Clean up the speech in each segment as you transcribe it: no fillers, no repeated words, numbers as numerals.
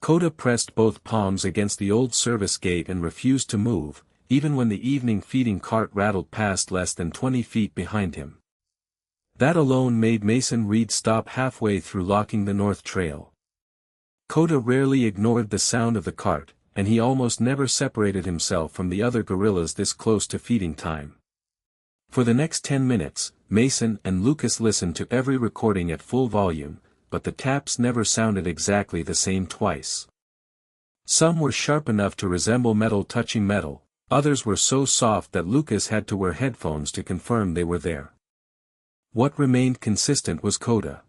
Coda pressed both palms against the old service gate and refused to move, even when the evening feeding cart rattled past less than 20 feet behind him. That alone made Mason Reed stop halfway through locking the North Trail. Coda rarely ignored the sound of the cart, and he almost never separated himself from the other gorillas this close to feeding time. For the next 10 minutes, Mason and Lucas listened to every recording at full volume, but the taps never sounded exactly the same twice. Some were sharp enough to resemble metal touching metal, others were so soft that Lucas had to wear headphones to confirm they were there. What remained consistent was Coda.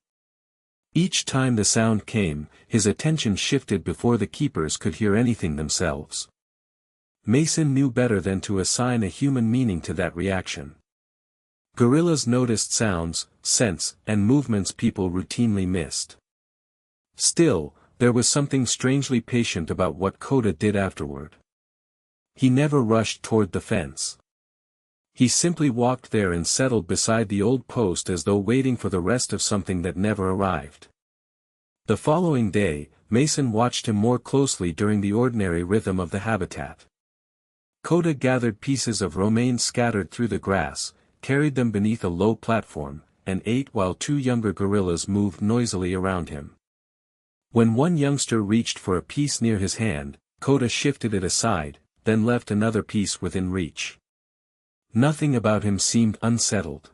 Each time the sound came, his attention shifted before the keepers could hear anything themselves. Mason knew better than to assign a human meaning to that reaction. Gorillas noticed sounds, scents, and movements people routinely missed. Still, there was something strangely patient about what Coda did afterward. He never rushed toward the fence. He simply walked there and settled beside the old post as though waiting for the rest of something that never arrived. The following day, Mason watched him more closely during the ordinary rhythm of the habitat. Coda gathered pieces of romaine scattered through the grass, carried them beneath a low platform, and ate while two younger gorillas moved noisily around him. When one youngster reached for a piece near his hand, Coda shifted it aside, then left another piece within reach. Nothing about him seemed unsettled.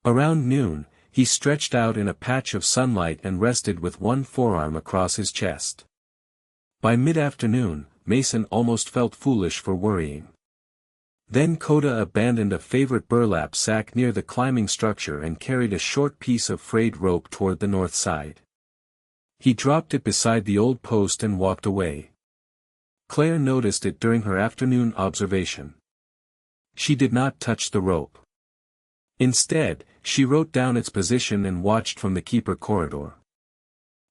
Around noon, he stretched out in a patch of sunlight and rested with one forearm across his chest. By mid-afternoon, Mason almost felt foolish for worrying. Then Coda abandoned a favorite burlap sack near the climbing structure and carried a short piece of frayed rope toward the north side. He dropped it beside the old post and walked away. Claire noticed it during her afternoon observation. She did not touch the rope. Instead, she wrote down its position and watched from the keeper corridor.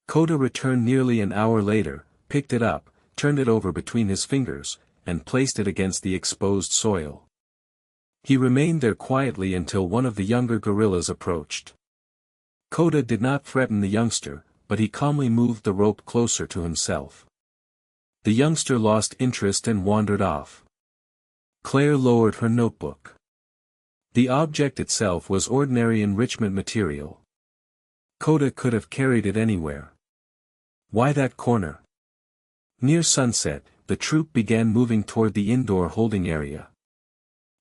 Coda returned nearly an hour later, picked it up, turned it over between his fingers, and placed it against the exposed soil. He remained there quietly until one of the younger gorillas approached. Coda did not threaten the youngster, but he calmly moved the rope closer to himself. The youngster lost interest and wandered off. Claire lowered her notebook. The object itself was ordinary enrichment material. Coda could have carried it anywhere. Why that corner? Near sunset, the troop began moving toward the indoor holding area.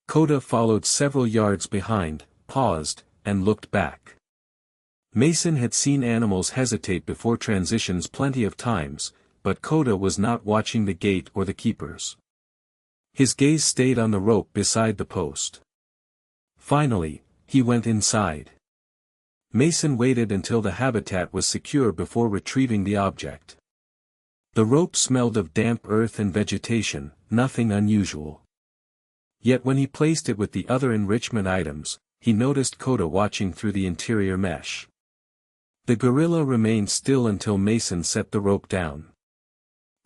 Coda followed several yards behind, paused, and looked back. Mason had seen animals hesitate before transitions plenty of times, but Coda was not watching the gate or the keepers. His gaze stayed on the rope beside the post. Finally, he went inside. Mason waited until the habitat was secure before retrieving the object. The rope smelled of damp earth and vegetation, nothing unusual. Yet when he placed it with the other enrichment items, he noticed Coda watching through the interior mesh. The gorilla remained still until Mason set the rope down.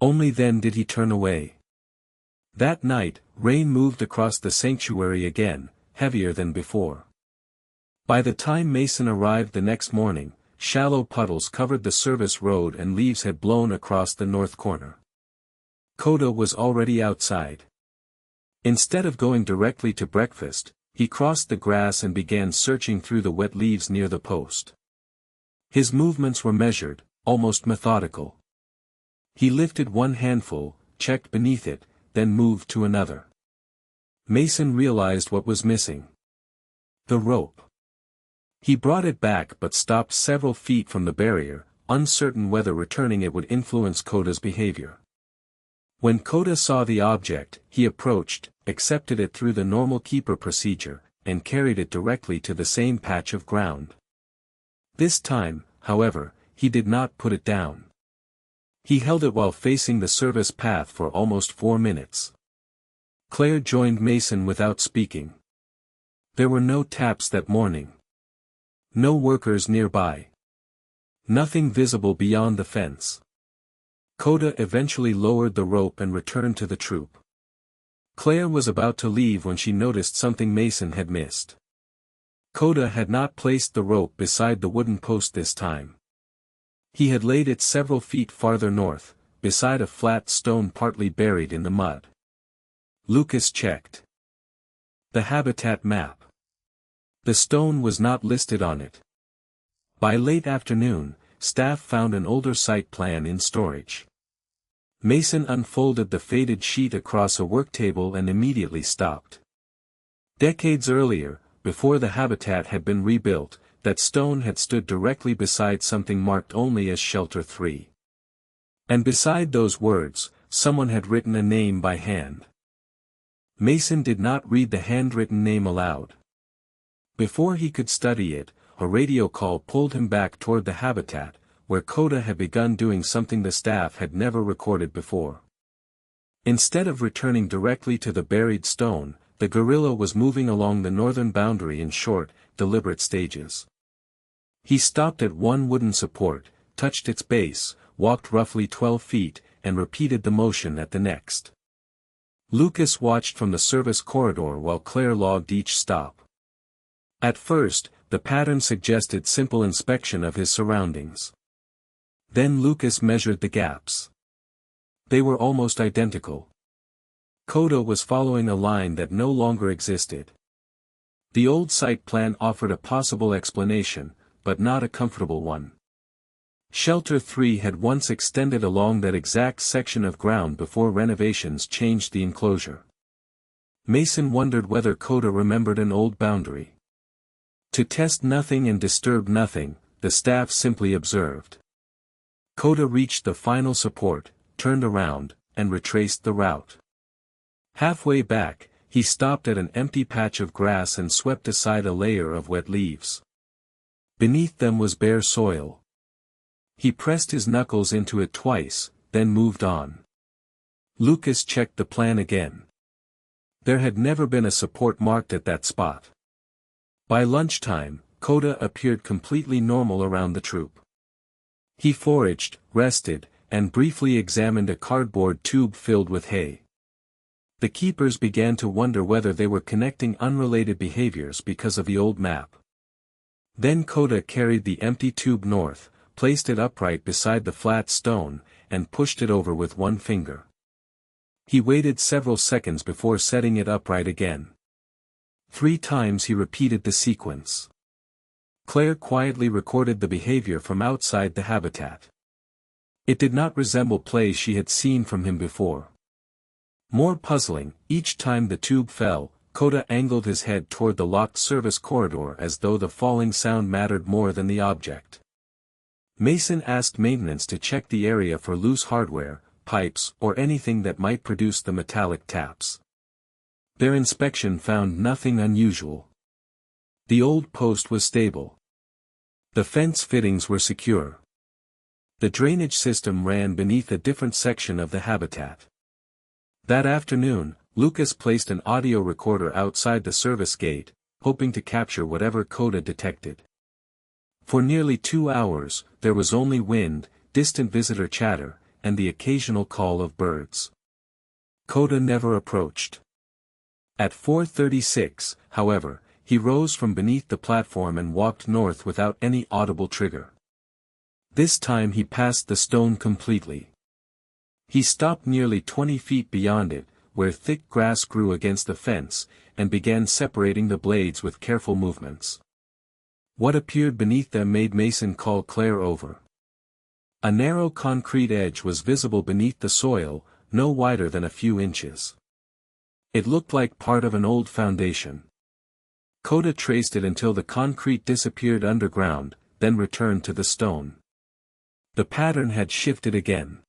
Only then did he turn away. That night, rain moved across the sanctuary again, heavier than before. By the time Mason arrived the next morning, shallow puddles covered the service road and leaves had blown across the north corner. Coda was already outside. Instead of going directly to breakfast, he crossed the grass and began searching through the wet leaves near the post. His movements were measured, almost methodical. He lifted one handful, checked beneath it, then moved to another. Mason realized what was missing. The rope. He brought it back but stopped several feet from the barrier, uncertain whether returning it would influence Coda's behavior. When Coda saw the object, he approached, accepted it through the normal keeper procedure, and carried it directly to the same patch of ground. This time, however, he did not put it down. He held it while facing the service path for almost 4 minutes. Claire joined Mason without speaking. There were no taps that morning. No workers nearby. Nothing visible beyond the fence. Coda eventually lowered the rope and returned to the troop. Claire was about to leave when she noticed something Mason had missed. Coda had not placed the rope beside the wooden post this time. He had laid it several feet farther north, beside a flat stone partly buried in the mud. Lucas checked the habitat map. The stone was not listed on it. By late afternoon, staff found an older site plan in storage. Mason unfolded the faded sheet across a worktable and immediately stopped. Decades earlier, before the habitat had been rebuilt, that stone had stood directly beside something marked only as Shelter 3. And beside those words, someone had written a name by hand. Mason did not read the handwritten name aloud. Before he could study it, a radio call pulled him back toward the habitat, where Coda had begun doing something the staff had never recorded before. Instead of returning directly to the buried stone, the gorilla was moving along the northern boundary in short, deliberate stages. He stopped at one wooden support, touched its base, walked roughly 12 feet, and repeated the motion at the next. Lucas watched from the service corridor while Claire logged each stop. At first, the pattern suggested simple inspection of his surroundings. Then Lucas measured the gaps. They were almost identical. Coda was following a line that no longer existed. The old site plan offered a possible explanation, but not a comfortable one. Shelter 3 had once extended along that exact section of ground before renovations changed the enclosure. Mason wondered whether Coda remembered an old boundary. To test nothing and disturb nothing, the staff simply observed. Coda reached the final support, turned around, and retraced the route. Halfway back, he stopped at an empty patch of grass and swept aside a layer of wet leaves. Beneath them was bare soil. He pressed his knuckles into it twice, then moved on. Lucas checked the plan again. There had never been a support marked at that spot. By lunchtime, Coda appeared completely normal around the troop. He foraged, rested, and briefly examined a cardboard tube filled with hay. The keepers began to wonder whether they were connecting unrelated behaviors because of the old map. Then Coda carried the empty tube north, placed it upright beside the flat stone, and pushed it over with one finger. He waited several seconds before setting it upright again. 3 times he repeated the sequence. Claire quietly recorded the behavior from outside the habitat. It did not resemble play she had seen from him before. More puzzling, each time the tube fell, Coda angled his head toward the locked service corridor as though the falling sound mattered more than the object. Mason asked maintenance to check the area for loose hardware, pipes, or anything that might produce the metallic taps. Their inspection found nothing unusual. The old post was stable. The fence fittings were secure. The drainage system ran beneath a different section of the habitat. That afternoon, Lucas placed an audio recorder outside the service gate, hoping to capture whatever Coda detected. For nearly 2 hours, there was only wind, distant visitor chatter, and the occasional call of birds. Coda never approached. At 4:36, however, he rose from beneath the platform and walked north without any audible trigger. This time he passed the stone completely. He stopped nearly 20 feet beyond it, where thick grass grew against the fence, and began separating the blades with careful movements. What appeared beneath them made Mason call Claire over. A narrow concrete edge was visible beneath the soil, no wider than a few inches. It looked like part of an old foundation. Coda traced it until the concrete disappeared underground, then returned to the stone. The pattern had shifted again.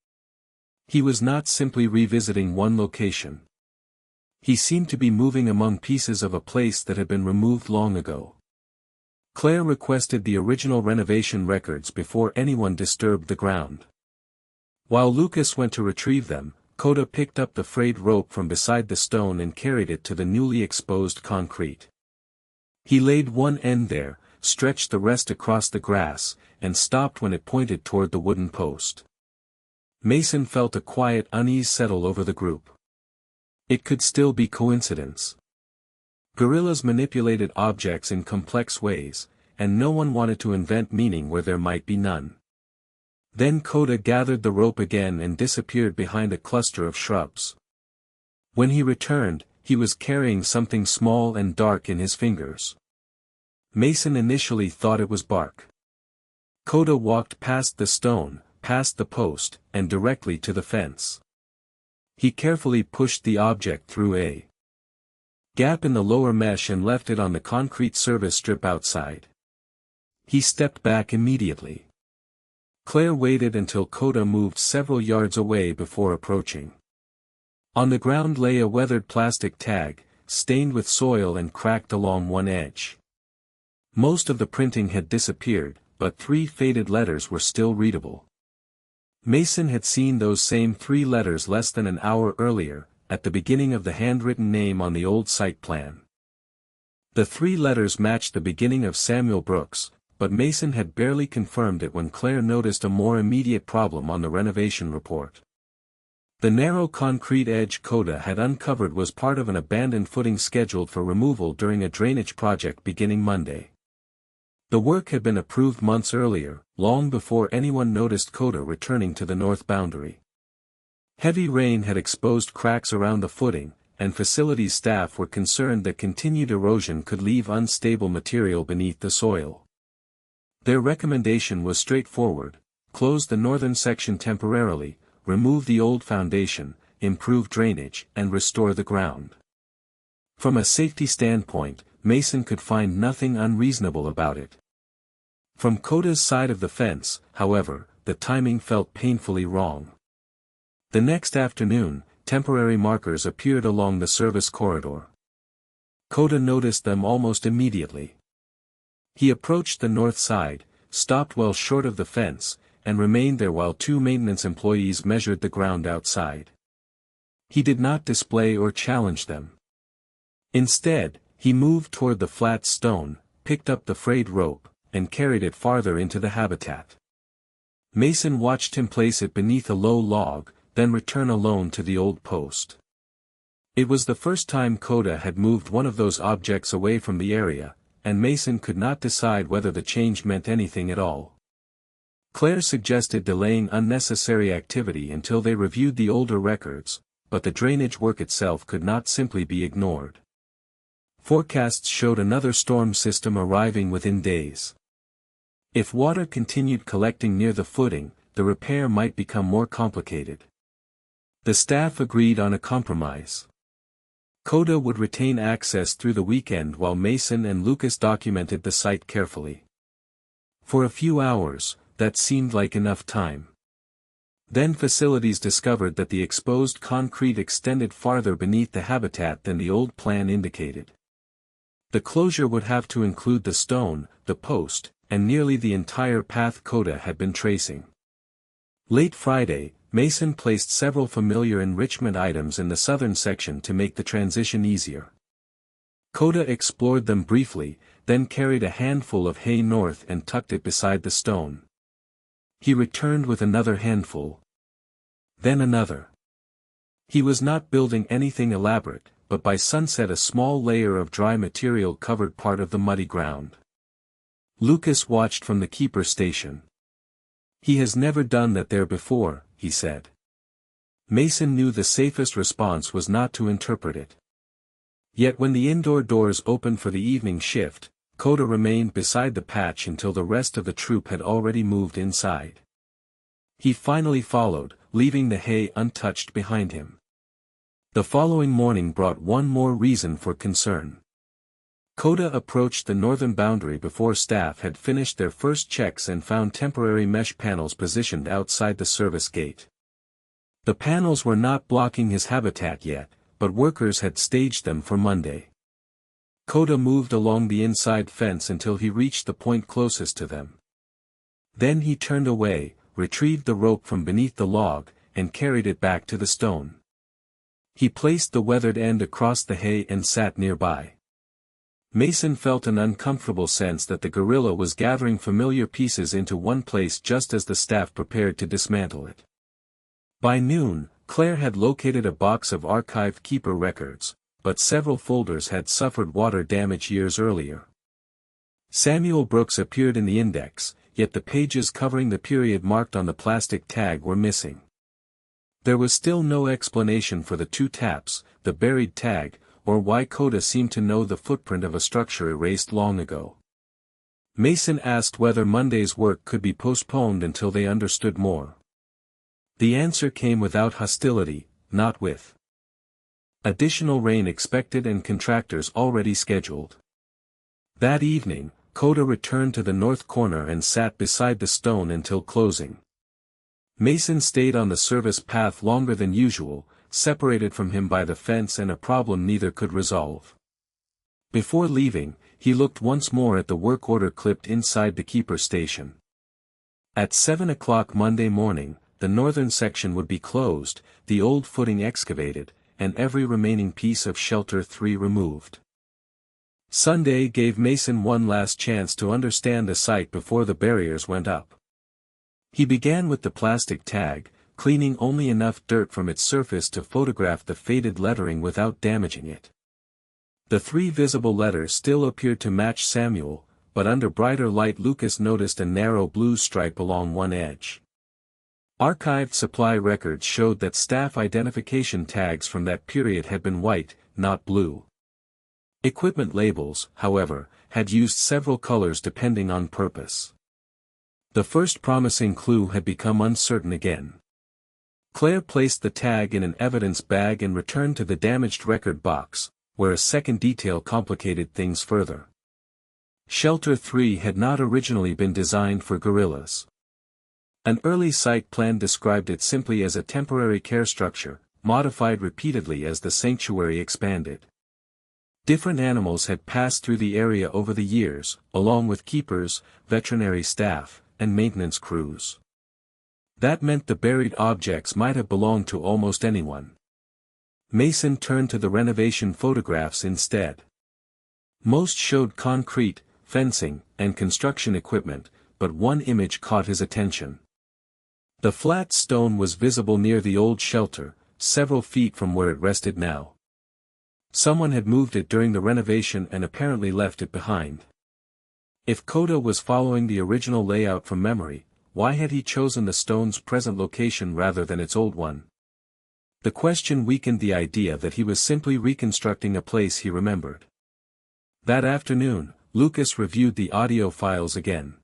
He was not simply revisiting one location. He seemed to be moving among pieces of a place that had been removed long ago. Claire requested the original renovation records before anyone disturbed the ground. While Lucas went to retrieve them, Coda picked up the frayed rope from beside the stone and carried it to the newly exposed concrete. He laid one end there, stretched the rest across the grass, and stopped when it pointed toward the wooden post. Mason felt a quiet unease settle over the group. It could still be coincidence. Gorillas manipulated objects in complex ways, and no one wanted to invent meaning where there might be none. Then Coda gathered the rope again and disappeared behind a cluster of shrubs. When he returned, he was carrying something small and dark in his fingers. Mason initially thought it was bark. Coda walked past the stone, past the post, and directly to the fence. He carefully pushed the object through a gap in the lower mesh and left it on the concrete service strip outside. He stepped back immediately. Claire waited until Coda moved several yards away before approaching. On the ground lay a weathered plastic tag, stained with soil and cracked along one edge. Most of the printing had disappeared, but 3 faded letters were still readable. Mason had seen those same 3 letters less than an hour earlier, at the beginning of the handwritten name on the old site plan. The 3 letters matched the beginning of Samuel Brooks, but Mason had barely confirmed it when Claire noticed a more immediate problem on the renovation report. The narrow concrete edge Coda had uncovered was part of an abandoned footing scheduled for removal during a drainage project beginning Monday. The work had been approved months earlier, long before anyone noticed Coda returning to the north boundary. Heavy rain had exposed cracks around the footing, and facilities staff were concerned that continued erosion could leave unstable material beneath the soil. Their recommendation was straightforward: close the northern section temporarily, remove the old foundation, improve drainage, and restore the ground. From a safety standpoint, Mason could find nothing unreasonable about it. From Coda's side of the fence, however, the timing felt painfully wrong. The next afternoon, temporary markers appeared along the service corridor. Coda noticed them almost immediately. He approached the north side, stopped well short of the fence, and remained there while 2 maintenance employees measured the ground outside. He did not display or challenge them. Instead, he moved toward the flat stone, picked up the frayed rope, and carried it farther into the habitat. Mason watched him place it beneath a low log, then return alone to the old post. It was the first time Coda had moved one of those objects away from the area, and Mason could not decide whether the change meant anything at all. Claire suggested delaying unnecessary activity until they reviewed the older records, but the drainage work itself could not simply be ignored. Forecasts showed another storm system arriving within days. If water continued collecting near the footing, the repair might become more complicated. The staff agreed on a compromise. Coda would retain access through the weekend while Mason and Lucas documented the site carefully. For a few hours, that seemed like enough time. Then facilities discovered that the exposed concrete extended farther beneath the habitat than the old plan indicated. The closure would have to include the stone, the post, and nearly the entire path Coda had been tracing. Late Friday, Mason placed several familiar enrichment items in the southern section to make the transition easier. Coda explored them briefly, then carried a handful of hay north and tucked it beside the stone. He returned with another handful. Then another. He was not building anything elaborate, but by sunset a small layer of dry material covered part of the muddy ground. Lucas watched from the keeper station. "He has never done that there before," he said. Mason knew the safest response was not to interpret it. Yet when the indoor doors opened for the evening shift, Coda remained beside the patch until the rest of the troop had already moved inside. He finally followed, leaving the hay untouched behind him. The following morning brought one more reason for concern. Coda approached the northern boundary before staff had finished their first checks and found temporary mesh panels positioned outside the service gate. The panels were not blocking his habitat yet, but workers had staged them for Monday. Coda moved along the inside fence until he reached the point closest to them. Then he turned away, retrieved the rope from beneath the log, and carried it back to the stone. He placed the weathered end across the hay and sat nearby. Mason felt an uncomfortable sense that the guerrilla was gathering familiar pieces into one place just as the staff prepared to dismantle it. By noon, Claire had located a box of archived keeper records, but several folders had suffered water damage years earlier. Samuel Brooks appeared in the index, yet the pages covering the period marked on the plastic tag were missing. There was still no explanation for the two taps, the buried tag, or why Coda seemed to know the footprint of a structure erased long ago. Mason asked whether Monday's work could be postponed until they understood more. The answer came without hostility, not with additional rain expected and contractors already scheduled. That evening, Coda returned to the north corner and sat beside the stone until closing. Mason stayed on the service path longer than usual, separated from him by the fence and a problem neither could resolve. Before leaving, he looked once more at the work order clipped inside the keeper station. At 7 o'clock Monday morning, the northern section would be closed, the old footing excavated, and every remaining piece of shelter 3 removed. Sunday gave Mason one last chance to understand the site before the barriers went up. He began with the plastic tag, cleaning only enough dirt from its surface to photograph the faded lettering without damaging it. The 3 visible letters still appeared to match Samuel, but under brighter light Lucas noticed a narrow blue stripe along one edge. Archived supply records showed that staff identification tags from that period had been white, not blue. Equipment labels, however, had used several colors depending on purpose. The first promising clue had become uncertain again. Claire placed the tag in an evidence bag and returned to the damaged record box, where a second detail complicated things further. Shelter 3 had not originally been designed for gorillas. An early site plan described it simply as a temporary care structure, modified repeatedly as the sanctuary expanded. Different animals had passed through the area over the years, along with keepers, veterinary staff, and maintenance crews. That meant the buried objects might have belonged to almost anyone. Mason turned to the renovation photographs instead. Most showed concrete, fencing, and construction equipment, but one image caught his attention. The flat stone was visible near the old shelter, several feet from where it rested now. Someone had moved it during the renovation and apparently left it behind. If Coda was following the original layout from memory, why had he chosen the stone's present location rather than its old one? The question weakened the idea that he was simply reconstructing a place he remembered. That afternoon, Lucas reviewed the audio files again.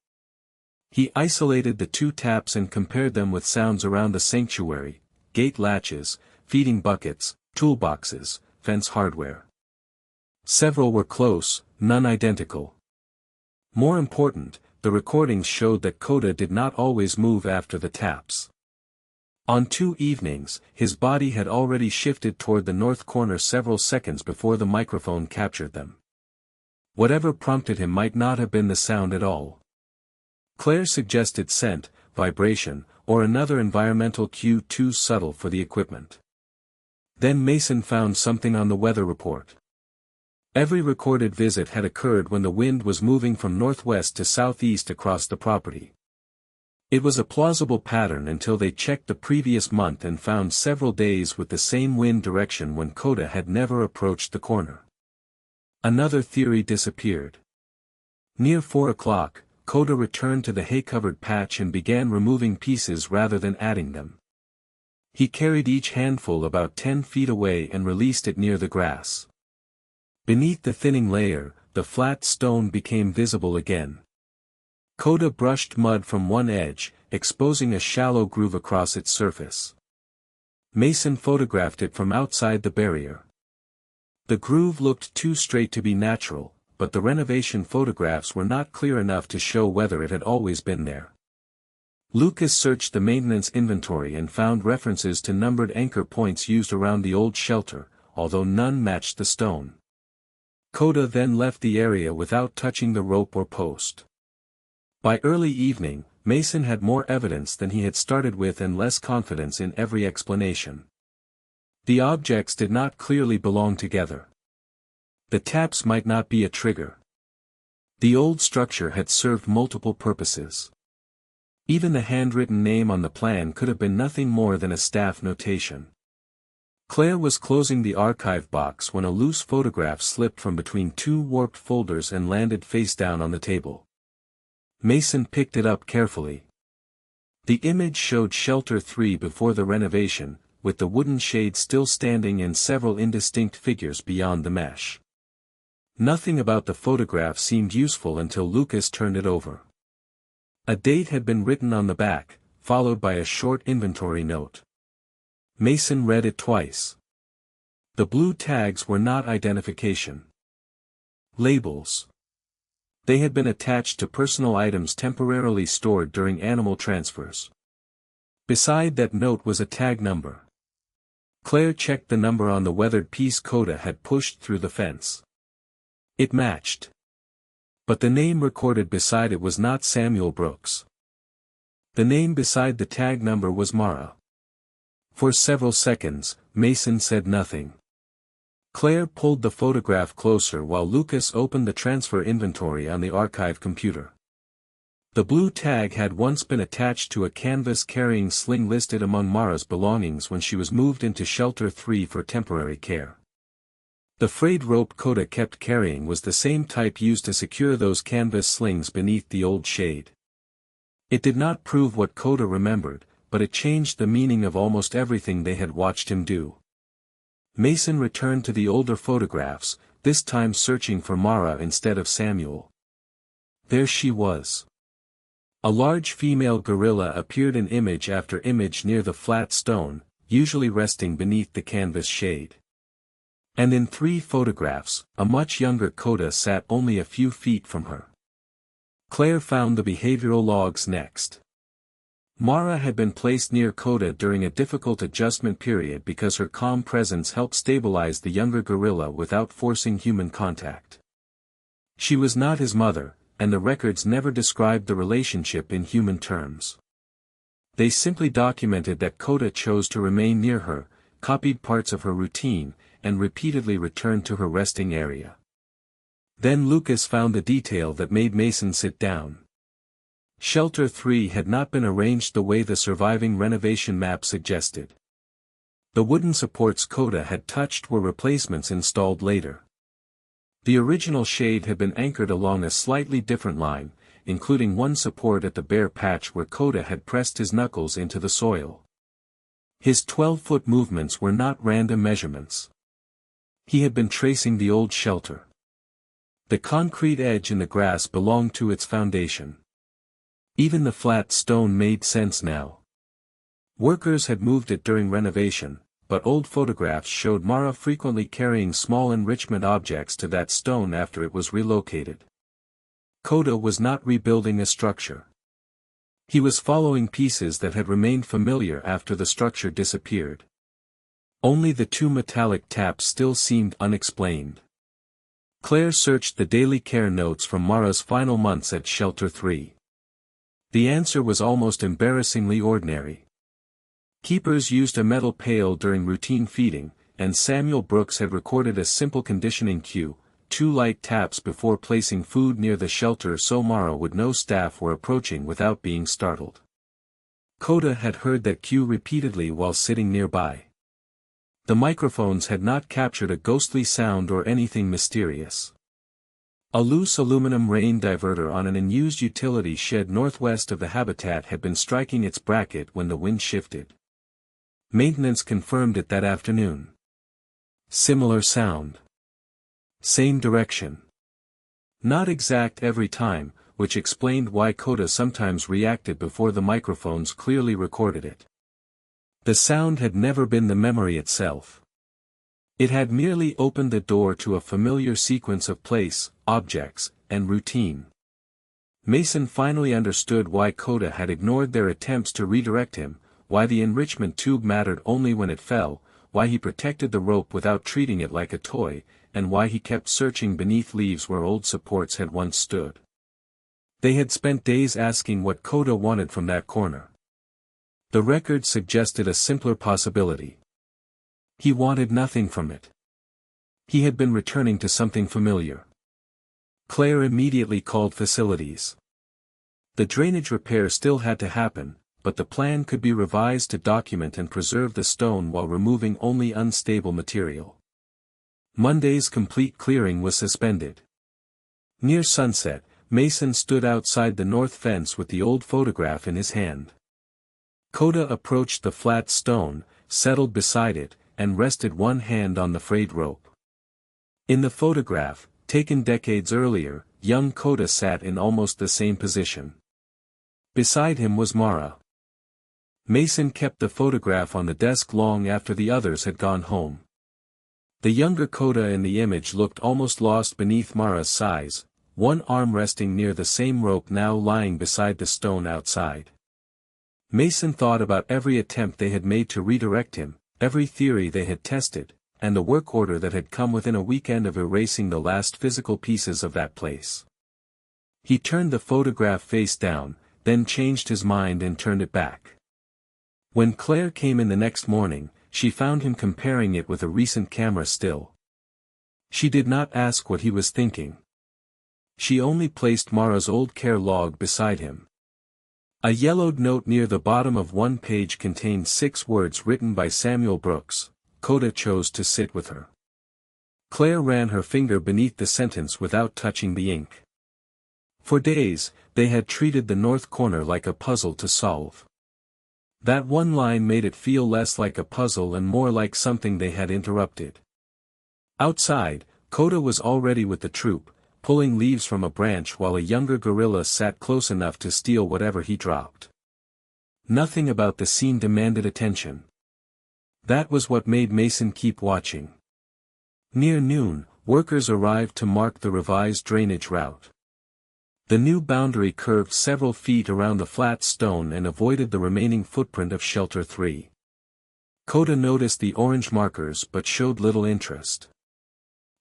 He isolated the 2 taps and compared them with sounds around the sanctuary, gate latches, feeding buckets, toolboxes, fence hardware. Several were close, none identical. More important, the recordings showed that Coda did not always move after the taps. On 2 evenings, his body had already shifted toward the north corner several seconds before the microphone captured them. Whatever prompted him might not have been the sound at all. Claire suggested scent, vibration, or another environmental cue too subtle for the equipment. Then Mason found something on the weather report. Every recorded visit had occurred when the wind was moving from northwest to southeast across the property. It was a plausible pattern until they checked the previous month and found several days with the same wind direction when Coda had never approached the corner. Another theory disappeared. Near 4 o'clock, Coda returned to the hay-covered patch and began removing pieces rather than adding them. He carried each handful about 10 feet away and released it near the grass. Beneath the thinning layer, the flat stone became visible again. Coda brushed mud from one edge, exposing a shallow groove across its surface. Mason photographed it from outside the barrier. The groove looked too straight to be natural, but the renovation photographs were not clear enough to show whether it had always been there. Lucas searched the maintenance inventory and found references to numbered anchor points used around the old shelter, although none matched the stone. Coda then left the area without touching the rope or post. By early evening, Mason had more evidence than he had started with and less confidence in every explanation. The objects did not clearly belong together. The taps might not be a trigger. The old structure had served multiple purposes. Even the handwritten name on the plan could have been nothing more than a staff notation. Claire was closing the archive box when a loose photograph slipped from between 2 warped folders and landed face down on the table. Mason picked it up carefully. The image showed Shelter 3 before the renovation, with the wooden shade still standing and several indistinct figures beyond the mesh. Nothing about the photograph seemed useful until Lucas turned it over. A date had been written on the back, followed by a short inventory note. Mason read it twice. The blue tags were not identification labels. They had been attached to personal items temporarily stored during animal transfers. Beside that note was a tag number. Claire checked the number on the weathered piece Coda had pushed through the fence. It matched. But the name recorded beside it was not Samuel Brooks. The name beside the tag number was Mara. For several seconds, Mason said nothing. Claire pulled the photograph closer while Lucas opened the transfer inventory on the archive computer. The blue tag had once been attached to a canvas-carrying sling listed among Mara's belongings when she was moved into Shelter 3 for temporary care. The frayed rope Coda kept carrying was the same type used to secure those canvas slings beneath the old shade. It did not prove what Coda remembered, but it changed the meaning of almost everything they had watched him do. Mason returned to the older photographs, this time searching for Mara instead of Samuel. There she was. A large female gorilla appeared in image after image near the flat stone, usually resting beneath the canvas shade. And in 3 photographs, a much younger Coda sat only a few feet from her. Claire found the behavioral logs next. Mara had been placed near Coda during a difficult adjustment period because her calm presence helped stabilize the younger gorilla without forcing human contact. She was not his mother, and the records never described the relationship in human terms. They simply documented that Coda chose to remain near her, copied parts of her routine, and repeatedly returned to her resting area. Then Lucas found the detail that made Mason sit down. Shelter 3 had not been arranged the way the surviving renovation map suggested. The wooden supports Coda had touched were replacements installed later. The original shade had been anchored along a slightly different line, including one support at the bare patch where Coda had pressed his knuckles into the soil. His 12-foot movements were not random measurements. He had been tracing the old shelter. The concrete edge in the grass belonged to its foundation. Even the flat stone made sense now. Workers had moved it during renovation, but old photographs showed Mara frequently carrying small enrichment objects to that stone after it was relocated. Coda was not rebuilding a structure. He was following pieces that had remained familiar after the structure disappeared. Only the 2 metallic taps still seemed unexplained. Claire searched the daily care notes from Mara's final months at Shelter 3. The answer was almost embarrassingly ordinary. Keepers used a metal pail during routine feeding, and Samuel Brooks had recorded a simple conditioning cue, 2 light taps before placing food near the shelter so Mara would know staff were approaching without being startled. Coda had heard that cue repeatedly while sitting nearby. The microphones had not captured a ghostly sound or anything mysterious. A loose aluminum rain diverter on an unused utility shed northwest of the habitat had been striking its bracket when the wind shifted. Maintenance confirmed it that afternoon. Similar sound. Same direction. Not exact every time, which explained why Coda sometimes reacted before the microphones clearly recorded it. The sound had never been the memory itself. It had merely opened the door to a familiar sequence of place, objects, and routine. Mason finally understood why Coda had ignored their attempts to redirect him, why the enrichment tube mattered only when it fell, why he protected the rope without treating it like a toy, and why he kept searching beneath leaves where old supports had once stood. They had spent days asking what Coda wanted from that corner. The record suggested a simpler possibility. He wanted nothing from it. He had been returning to something familiar. Claire immediately called facilities. The drainage repair still had to happen, but the plan could be revised to document and preserve the stone while removing only unstable material. Monday's complete clearing was suspended. Near sunset, Mason stood outside the north fence with the old photograph in his hand. Coda approached the flat stone, settled beside it, and rested one hand on the frayed rope. In the photograph, taken decades earlier, young Coda sat in almost the same position. Beside him was Mara. Mason kept the photograph on the desk long after the others had gone home. The younger Coda in the image looked almost lost beneath Mara's size, one arm resting near the same rope now lying beside the stone outside. Mason thought about every attempt they had made to redirect him, every theory they had tested, and the work order that had come within a weekend of erasing the last physical pieces of that place. He turned the photograph face down, then changed his mind and turned it back. When Claire came in the next morning, she found him comparing it with a recent camera still. She did not ask what he was thinking. She only placed Mara's old care log beside him. A yellowed note near the bottom of one page contained 6 words written by Samuel Brooks. Coda chose to sit with her. Claire ran her finger beneath the sentence without touching the ink. For days, they had treated the north corner like a puzzle to solve. That one line made it feel less like a puzzle and more like something they had interrupted. Outside, Coda was already with the troop, pulling leaves from a branch while a younger gorilla sat close enough to steal whatever he dropped. Nothing about the scene demanded attention. That was what made Mason keep watching. Near noon, workers arrived to mark the revised drainage route. The new boundary curved several feet around the flat stone and avoided the remaining footprint of Shelter 3. Coda noticed the orange markers but showed little interest.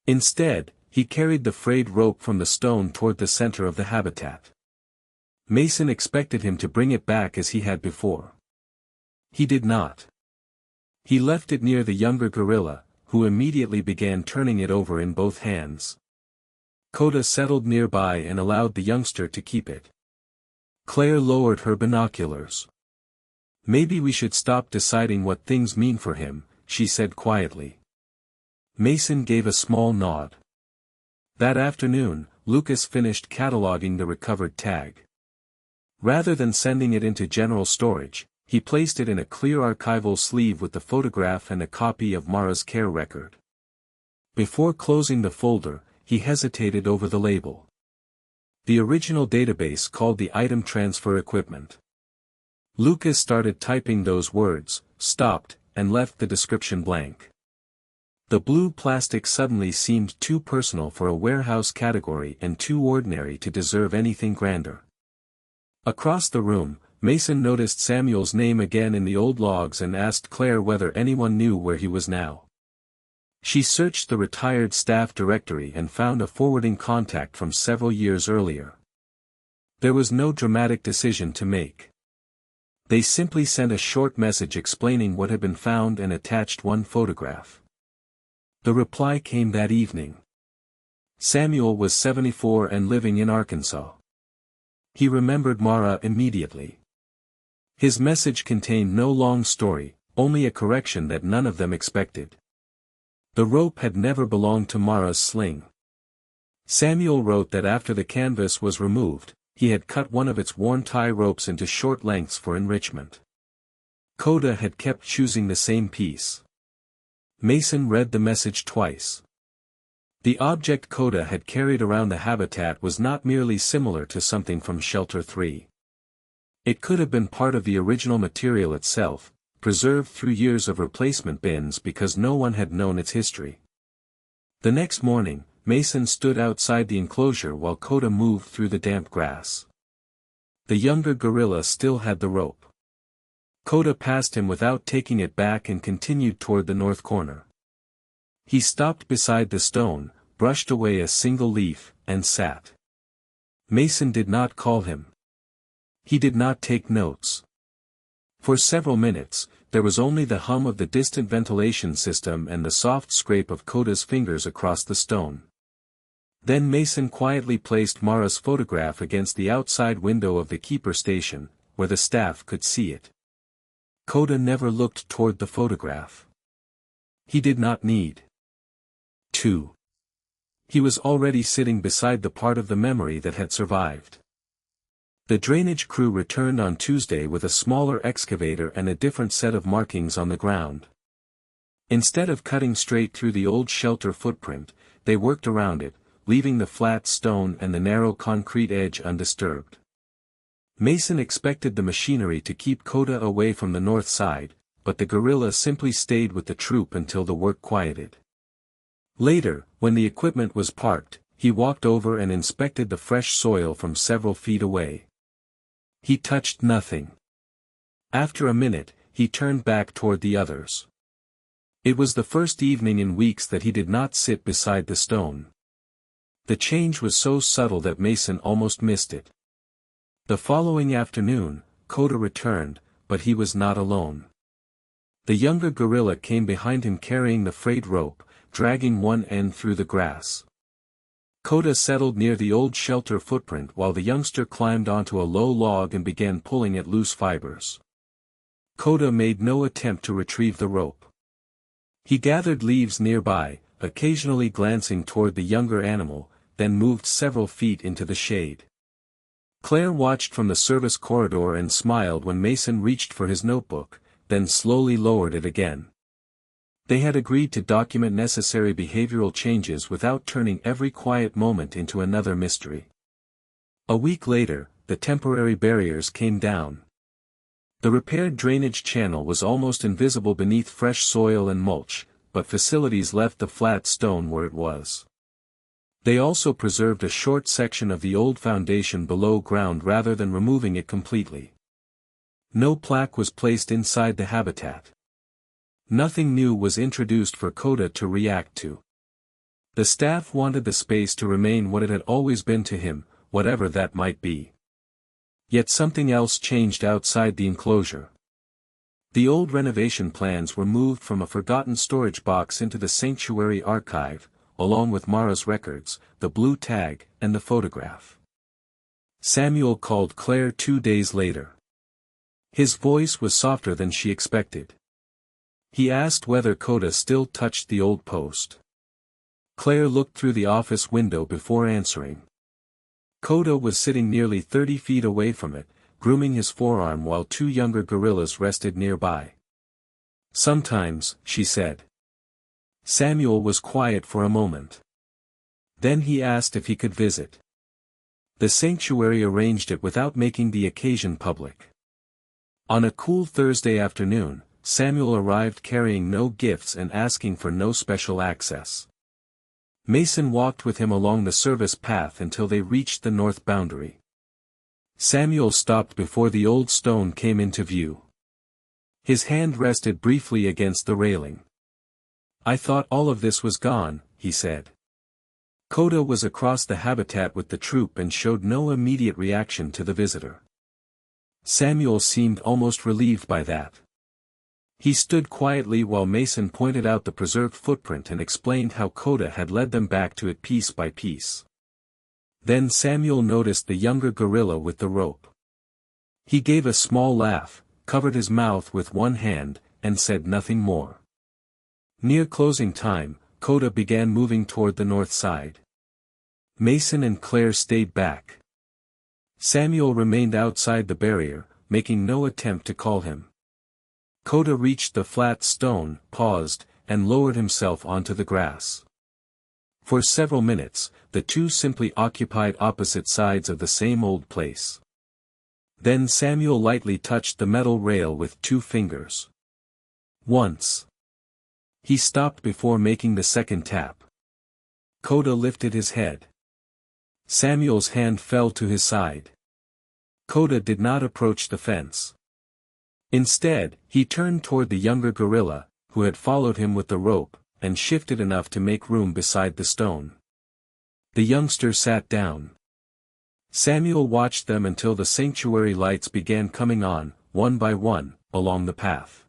Instead, he carried the frayed rope from the stone toward the center of the habitat. Mason expected him to bring it back as he had before. He did not. He left it near the younger gorilla, who immediately began turning it over in both hands. Coda settled nearby and allowed the youngster to keep it. Claire lowered her binoculars. "Maybe we should stop deciding what things mean for him," she said quietly. Mason gave a small nod. That afternoon, Lucas finished cataloging the recovered tag. Rather than sending it into general storage, he placed it in a clear archival sleeve with the photograph and a copy of Mara's care record. Before closing the folder, he hesitated over the label. The original database called the item transfer equipment. Lucas started typing those words, stopped, and left the description blank. The blue plastic suddenly seemed too personal for a warehouse category and too ordinary to deserve anything grander. Across the room, Mason noticed Samuel's name again in the old logs and asked Claire whether anyone knew where he was now. She searched the retired staff directory and found a forwarding contact from several years earlier. There was no dramatic decision to make. They simply sent a short message explaining what had been found and attached one photograph. The reply came that evening. Samuel was 74 and living in Arkansas. He remembered Mara immediately. His message contained no long story, only a correction that none of them expected. The rope had never belonged to Mara's sling. Samuel wrote that after the canvas was removed, he had cut one of its worn tie ropes into short lengths for enrichment. Coda had kept choosing the same piece. Mason read the message twice. The object Coda had carried around the habitat was not merely similar to something from Shelter 3. It could have been part of the original material itself, preserved through years of replacement bins because no one had known its history. The next morning, Mason stood outside the enclosure while Coda moved through the damp grass. The younger gorilla still had the rope. Coda passed him without taking it back and continued toward the north corner. He stopped beside the stone, brushed away a single leaf, and sat. Mason did not call him. He did not take notes. For several minutes, there was only the hum of the distant ventilation system and the soft scrape of Coda's fingers across the stone. Then Mason quietly placed Mara's photograph against the outside window of the keeper station, where the staff could see it. Coda never looked toward the photograph. He did not need to. He was already sitting beside the part of the memory that had survived. The drainage crew returned on Tuesday with a smaller excavator and a different set of markings on the ground. Instead of cutting straight through the old shelter footprint, they worked around it, leaving the flat stone and the narrow concrete edge undisturbed. Mason expected the machinery to keep Coda away from the north side, but the gorilla simply stayed with the troop until the work quieted. Later, when the equipment was parked, he walked over and inspected the fresh soil from several feet away. He touched nothing. After a minute, he turned back toward the others. It was the first evening in weeks that he did not sit beside the stone. The change was so subtle that Mason almost missed it. The following afternoon, Coda returned, but he was not alone. The younger gorilla came behind him carrying the frayed rope, dragging one end through the grass. Coda settled near the old shelter footprint while the youngster climbed onto a low log and began pulling at loose fibers. Coda made no attempt to retrieve the rope. He gathered leaves nearby, occasionally glancing toward the younger animal, then moved several feet into the shade. Claire watched from the service corridor and smiled when Mason reached for his notebook, then slowly lowered it again. They had agreed to document necessary behavioral changes without turning every quiet moment into another mystery. A week later, the temporary barriers came down. The repaired drainage channel was almost invisible beneath fresh soil and mulch, but facilities left the flat stone where it was. They also preserved a short section of the old foundation below ground rather than removing it completely. No plaque was placed inside the habitat. Nothing new was introduced for Coda to react to. The staff wanted the space to remain what it had always been to him, whatever that might be. Yet something else changed outside the enclosure. The old renovation plans were moved from a forgotten storage box into the sanctuary archive, along with Mara's records, the blue tag, and the photograph. Samuel called Claire 2 days later. His voice was softer than she expected. He asked whether Coda still touched the old post. Claire looked through the office window before answering. Coda was sitting nearly 30 feet away from it, grooming his forearm while 2 younger gorillas rested nearby. Sometimes, she said. Samuel was quiet for a moment. Then he asked if he could visit. The sanctuary arranged it without making the occasion public. On a cool Thursday afternoon, Samuel arrived carrying no gifts and asking for no special access. Mason walked with him along the service path until they reached the north boundary. Samuel stopped before the old stone came into view. His hand rested briefly against the railing. "I thought all of this was gone," he said. Coda was across the habitat with the troop and showed no immediate reaction to the visitor. Samuel seemed almost relieved by that. He stood quietly while Mason pointed out the preserved footprint and explained how Coda had led them back to it piece by piece. Then Samuel noticed the younger gorilla with the rope. He gave a small laugh, covered his mouth with one hand, and said nothing more. Near closing time, Coda began moving toward the north side. Mason and Claire stayed back. Samuel remained outside the barrier, making no attempt to call him. Coda reached the flat stone, paused, and lowered himself onto the grass. For several minutes, the two simply occupied opposite sides of the same old place. Then Samuel lightly touched the metal rail with 2 fingers. Once. He stopped before making the second tap. Coda lifted his head. Samuel's hand fell to his side. Coda did not approach the fence. Instead, he turned toward the younger gorilla, who had followed him with the rope, and shifted enough to make room beside the stone. The youngster sat down. Samuel watched them until the sanctuary lights began coming on, one by one, along the path.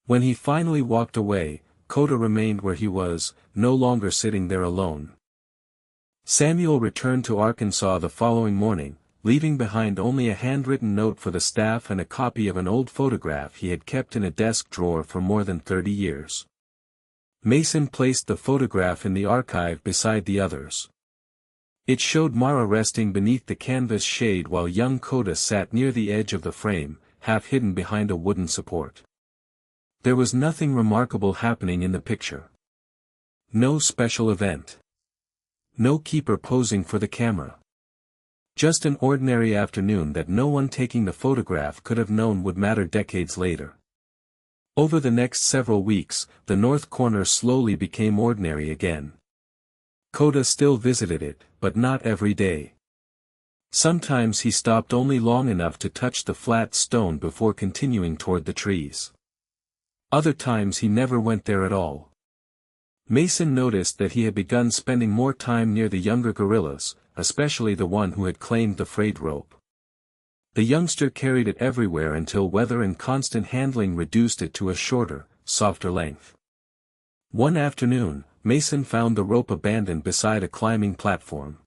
When he finally walked away, Coda remained where he was, no longer sitting there alone. Samuel returned to Arkansas the following morning, leaving behind only a handwritten note for the staff and a copy of an old photograph he had kept in a desk drawer for more than 30 years. Mason placed the photograph in the archive beside the others. It showed Mara resting beneath the canvas shade while young Coda sat near the edge of the frame, half hidden behind a wooden support. There was nothing remarkable happening in the picture. No special event. No keeper posing for the camera. Just an ordinary afternoon that no one taking the photograph could have known would matter decades later. Over the next several weeks, the north corner slowly became ordinary again. Coda still visited it, but not every day. Sometimes he stopped only long enough to touch the flat stone before continuing toward the trees. Other times he never went there at all. Mason noticed that he had begun spending more time near the younger gorillas, especially the one who had claimed the frayed rope. The youngster carried it everywhere until weather and constant handling reduced it to a shorter, softer length. One afternoon, Mason found the rope abandoned beside a climbing platform.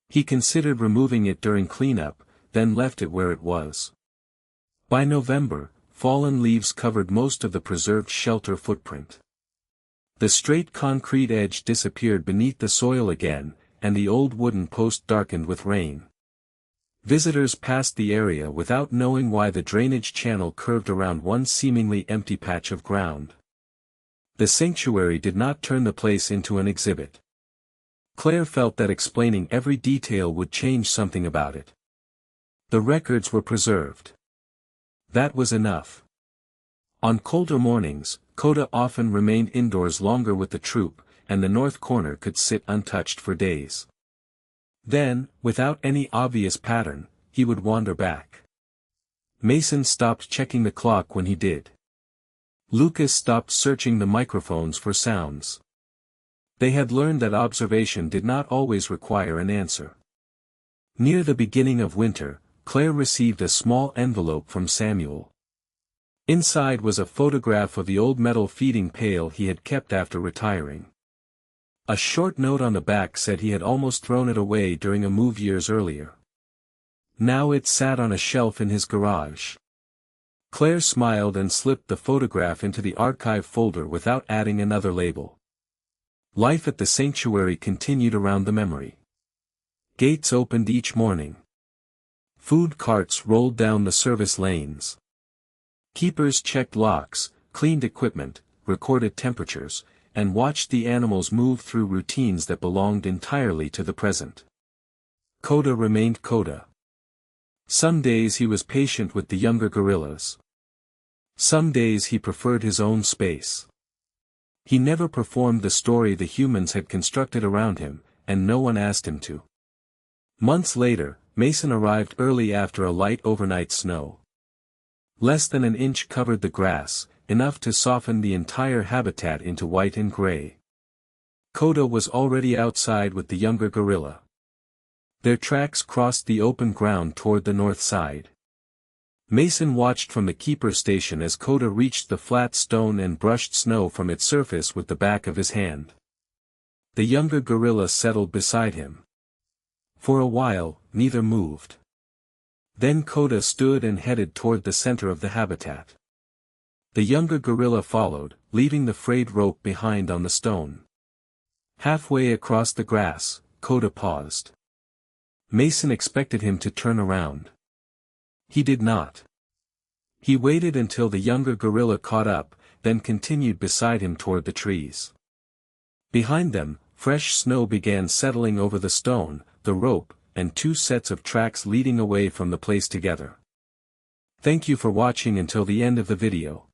He considered removing it during cleanup, then left it where it was. By November, fallen leaves covered most of the preserved shelter footprint. The straight concrete edge disappeared beneath the soil again, and the old wooden post darkened with rain. Visitors passed the area without knowing why the drainage channel curved around one seemingly empty patch of ground. The sanctuary did not turn the place into an exhibit. Claire felt that explaining every detail would change something about it. The records were preserved. That was enough. On colder mornings, Coda often remained indoors longer with the troop, and the north corner could sit untouched for days. Then, without any obvious pattern, he would wander back. Mason stopped checking the clock when he did. Lucas stopped searching the microphones for sounds. They had learned that observation did not always require an answer. Near the beginning of winter, Claire received a small envelope from Samuel. Inside was a photograph of the old metal feeding pail he had kept after retiring. A short note on the back said he had almost thrown it away during a move years earlier. Now it sat on a shelf in his garage. Claire smiled and slipped the photograph into the archive folder without adding another label. Life at the sanctuary continued around the memory. Gates opened each morning. Food carts rolled down the service lanes. Keepers checked locks, cleaned equipment, recorded temperatures, and watched the animals move through routines that belonged entirely to the present. Coda remained Coda. Some days he was patient with the younger gorillas. Some days he preferred his own space. He never performed the story the humans had constructed around him, and no one asked him to. Months later, Mason arrived early after a light overnight snow. Less than an inch covered the grass, enough to soften the entire habitat into white and gray. Coda was already outside with the younger gorilla. Their tracks crossed the open ground toward the north side. Mason watched from the keeper station as Coda reached the flat stone and brushed snow from its surface with the back of his hand. The younger gorilla settled beside him. For a while, neither moved. Then Coda stood and headed toward the center of the habitat. The younger gorilla followed, leaving the frayed rope behind on the stone. Halfway across the grass, Coda paused. Mason expected him to turn around. He did not. He waited until the younger gorilla caught up, then continued beside him toward the trees. Behind them, fresh snow began settling over the stone, the rope, and two sets of tracks leading away from the place together. Thank you for watching until the end of the video.